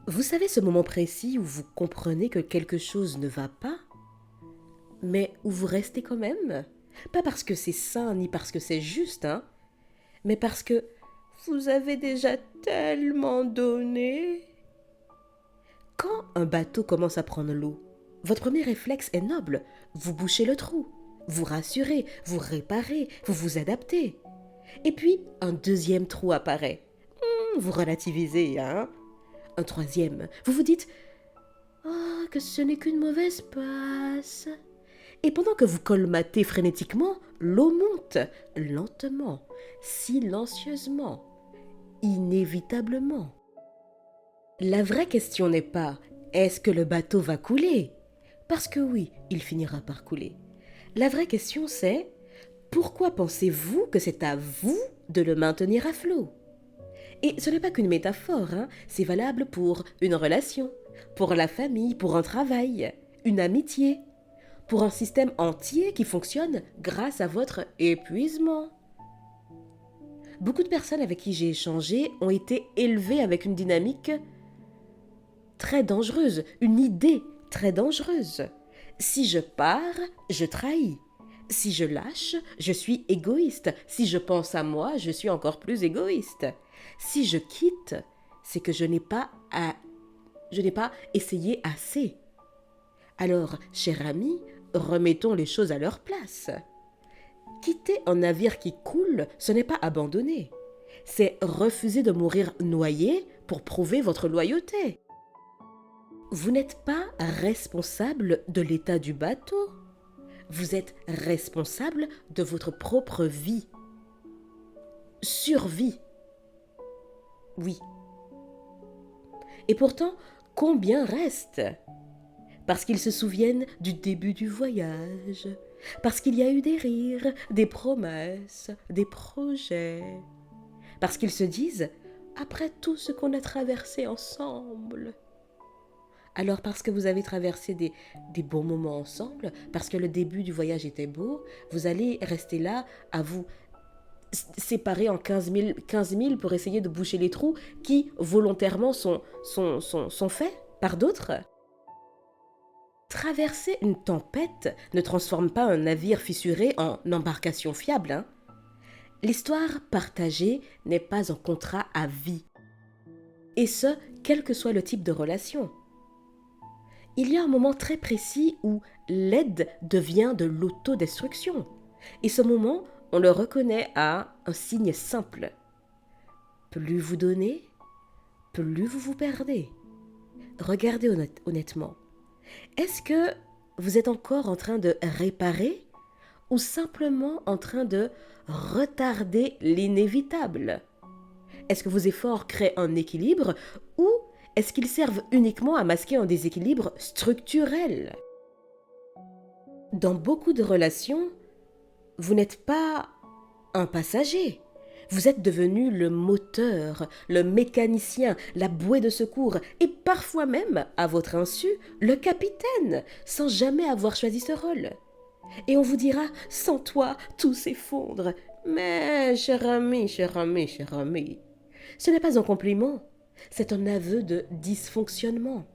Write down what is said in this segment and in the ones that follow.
Vous savez ce moment précis où vous comprenez que quelque chose ne va pas, mais où vous restez quand même? Pas parce que c'est sain ni parce que c'est juste, hein, mais parce que vous avez déjà tellement donné. Quand un bateau commence à prendre l'eau, votre premier réflexe est noble. Vous bouchez le trou, vous rassurez, vous réparez, vous vous adaptez. Et puis, un deuxième trou apparaît. Vous relativisez, hein? Un troisième. Vous vous dites oh, que ce n'est qu'une mauvaise passe. Et pendant que vous colmatez frénétiquement, l'eau monte, lentement, silencieusement, inévitablement. La vraie question n'est pas est-ce que le bateau va couler? Parce que oui, il finira par couler. La vraie question c'est pourquoi pensez-vous que c'est à vous de le maintenir à flot? Et ce n'est pas qu'une métaphore, hein, c'est valable pour une relation, pour la famille, pour un travail, une amitié, pour un système entier qui fonctionne grâce à votre épuisement. Beaucoup de personnes avec qui j'ai échangé ont été élevées avec une dynamique très dangereuse, une idée très dangereuse. Si je pars, je trahis. Si je lâche, je suis égoïste. Si je pense à moi, je suis encore plus égoïste. Si je quitte, c'est que je n'ai pas essayé assez. Alors, cher ami, remettons les choses à leur place. Quitter un navire qui coule, ce n'est pas abandonner. C'est refuser de mourir noyé pour prouver votre loyauté. Vous n'êtes pas responsable de l'état du bateau. Vous êtes responsable de votre propre vie. Survie. Oui. Et pourtant, combien reste? Parce qu'ils se souviennent du début du voyage, parce qu'il y a eu des rires, des promesses, des projets, parce qu'ils se disent, après tout ce qu'on a traversé ensemble. Alors parce que vous avez traversé des bons moments ensemble, parce que le début du voyage était beau, vous allez rester là à vous séparer en 15 000 pour essayer de boucher les trous qui volontairement sont faits par d'autres. Traverser une tempête ne transforme pas un navire fissuré en embarcation fiable, hein. L'histoire partagée n'est pas un contrat à vie. Et ce, quel que soit le type de relation. Il y a un moment très précis où l'aide devient de l'autodestruction. Et ce moment, on le reconnaît à un signe simple. Plus vous donnez, plus vous vous perdez. Regardez honnêtement. Est-ce que vous êtes encore en train de réparer ou simplement en train de retarder l'inévitable? Est-ce que vos efforts créent un équilibre ou est-ce qu'ils servent uniquement à masquer un déséquilibre structurel? Dans beaucoup de relations, vous n'êtes pas un passager. Vous êtes devenu le moteur, le mécanicien, la bouée de secours et parfois même, à votre insu, le capitaine, sans jamais avoir choisi ce rôle. Et on vous dira, sans toi, tout s'effondre. Mais, cher ami, cher ami, cher ami, ce n'est pas un compliment, c'est un aveu de dysfonctionnement.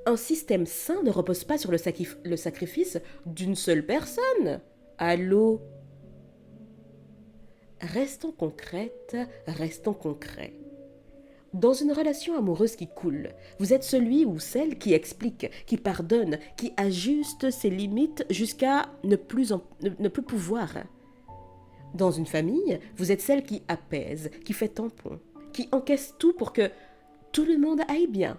Un système sain ne repose pas sur le sacrifice d'une seule personne. Allô? Restons concrètes, restons concrets. Dans une relation amoureuse qui coule, vous êtes celui ou celle qui explique, qui pardonne, qui ajuste ses limites jusqu'à ne plus pouvoir. Dans une famille, vous êtes celle qui apaise, qui fait tampon, qui encaisse tout pour que tout le monde aille bien.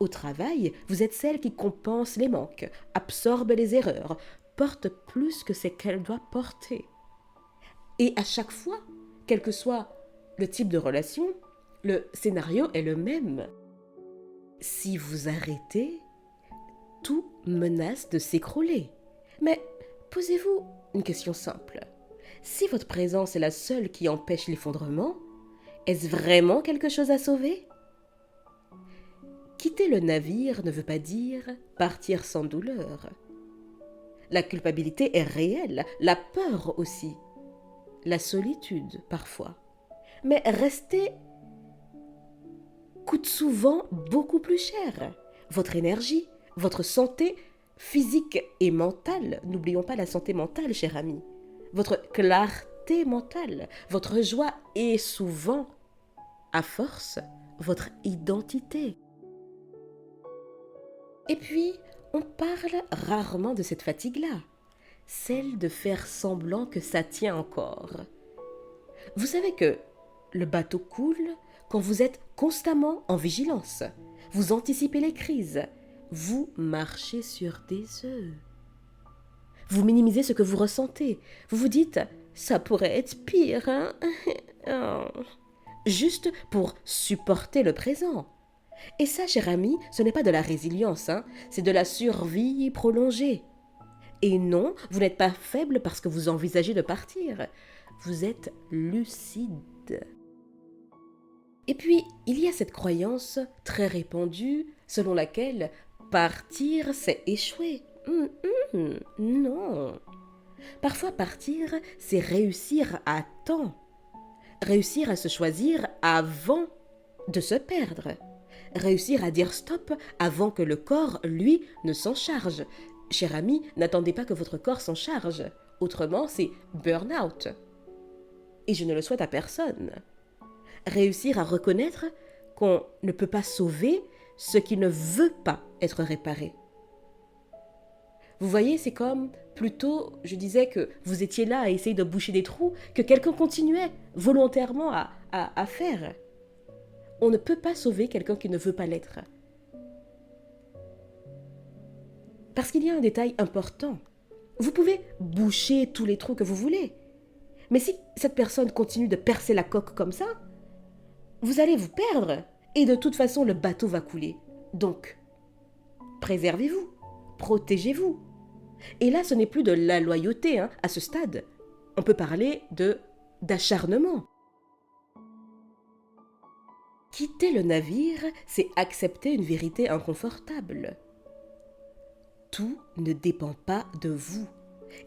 Au travail, vous êtes celle qui compense les manques, absorbe les erreurs, porte plus que ce qu'elle doit porter. Et à chaque fois, quel que soit le type de relation, le scénario est le même. Si vous arrêtez, tout menace de s'écrouler. Mais posez-vous une question simple. Si votre présence est la seule qui empêche l'effondrement, est-ce vraiment quelque chose à sauver? Quitter le navire ne veut pas dire partir sans douleur. La culpabilité est réelle, la peur aussi, la solitude parfois. Mais rester coûte souvent beaucoup plus cher. Votre énergie, votre santé physique et mentale, n'oublions pas la santé mentale, cher ami, votre clarté mentale, votre joie et souvent, à force, votre identité. Et puis, on parle rarement de cette fatigue-là, celle de faire semblant que ça tient encore. Vous savez que le bateau coule quand vous êtes constamment en vigilance. Vous anticipez les crises. Vous marchez sur des œufs. Vous minimisez ce que vous ressentez. Vous vous dites, ça pourrait être pire, hein? Oh. Juste pour supporter le présent. Et ça, cher ami, ce n'est pas de la résilience, hein? C'est de la survie prolongée. Et non, vous n'êtes pas faible parce que vous envisagez de partir. Vous êtes lucide. Et puis, il y a cette croyance très répandue selon laquelle partir, c'est échouer. Non. Parfois, partir, c'est réussir à temps. Réussir à se choisir avant de se perdre. Réussir à dire stop avant que le corps, lui, ne s'en charge. Cher ami, n'attendez pas que votre corps s'en charge. Autrement, c'est burn-out. Et je ne le souhaite à personne. Réussir à reconnaître qu'on ne peut pas sauver ce qui ne veut pas être réparé. Vous voyez, c'est comme plutôt, je disais que vous étiez là à essayer de boucher des trous, que quelqu'un continuait volontairement à faire. On ne peut pas sauver quelqu'un qui ne veut pas l'être. Parce qu'il y a un détail important. Vous pouvez boucher tous les trous que vous voulez. Mais si cette personne continue de percer la coque comme ça, vous allez vous perdre. Et de toute façon, le bateau va couler. Donc, préservez-vous. Protégez-vous. Et là, ce n'est plus de la loyauté, hein, à ce stade. On peut parler d'acharnement. Quitter le navire, c'est accepter une vérité inconfortable. Tout ne dépend pas de vous.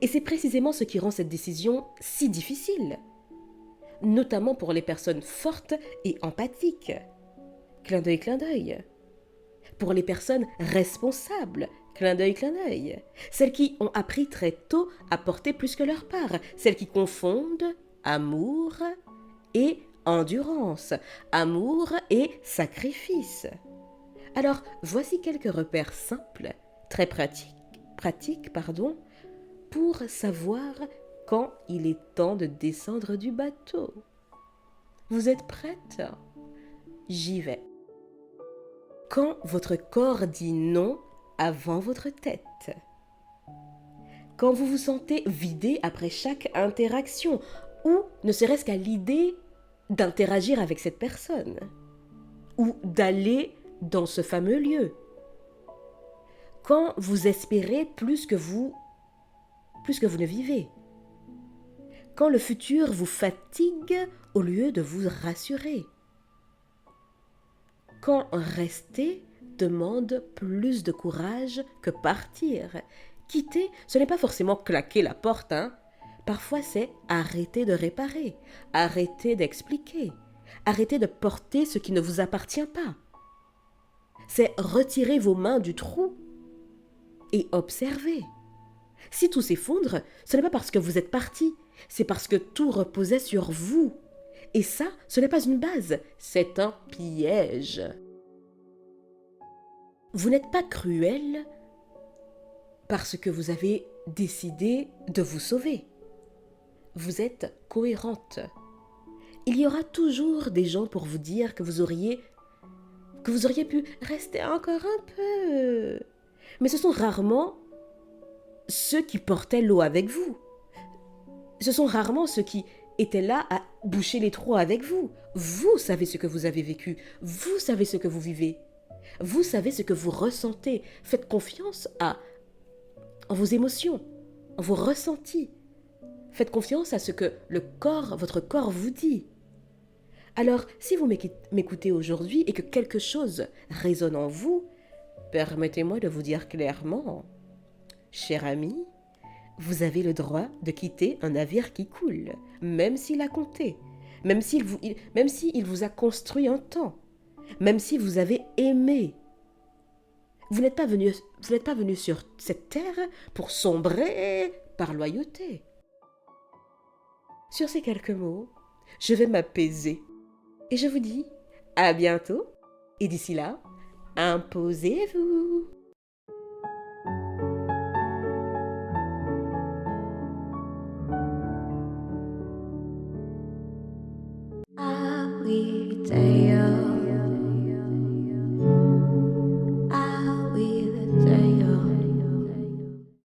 Et c'est précisément ce qui rend cette décision si difficile. Notamment pour les personnes fortes et empathiques. Clin d'œil, clin d'œil. Pour les personnes responsables. Clin d'œil, clin d'œil. Celles qui ont appris très tôt à porter plus que leur part. Celles qui confondent amour et endurance, amour et sacrifice. Alors, voici quelques repères simples, très pratiques, pour savoir quand il est temps de descendre du bateau. Vous êtes prête? J'y vais. Quand votre corps dit non avant votre tête. Quand vous vous sentez vidé après chaque interaction, ou ne serait-ce qu'à l'idée d'interagir avec cette personne, ou d'aller dans ce fameux lieu. Quand vous espérez plus que vous ne vivez. Quand le futur vous fatigue au lieu de vous rassurer. Quand rester demande plus de courage que partir. Quitter, ce n'est pas forcément claquer la porte, hein. Parfois, c'est arrêter de réparer, arrêter d'expliquer, arrêter de porter ce qui ne vous appartient pas. C'est retirer vos mains du trou et observer. Si tout s'effondre, ce n'est pas parce que vous êtes parti, c'est parce que tout reposait sur vous. Et ça, ce n'est pas une base, c'est un piège. Vous n'êtes pas cruel parce que vous avez décidé de vous sauver. Vous êtes cohérente. Il y aura toujours des gens pour vous dire que vous auriez pu rester encore un peu. Mais ce sont rarement ceux qui portaient l'eau avec vous. Ce sont rarement ceux qui étaient là à boucher les trous avec vous. Vous savez ce que vous avez vécu. Vous savez ce que vous vivez. Vous savez ce que vous ressentez. Faites confiance en vos émotions, en vos ressentis. Faites confiance à ce que votre corps vous dit. Alors, si vous m'écoutez aujourd'hui et que quelque chose résonne en vous, permettez-moi de vous dire clairement, cher ami, vous avez le droit de quitter un navire qui coule, même s'il a compté, même s'il vous a construit un temps, même si vous avez aimé. Vous n'êtes pas venu sur cette terre pour sombrer par loyauté. Sur ces quelques mots, je vais m'apaiser. Et je vous dis à bientôt. Et d'ici là, imposez-vous. Ah oui.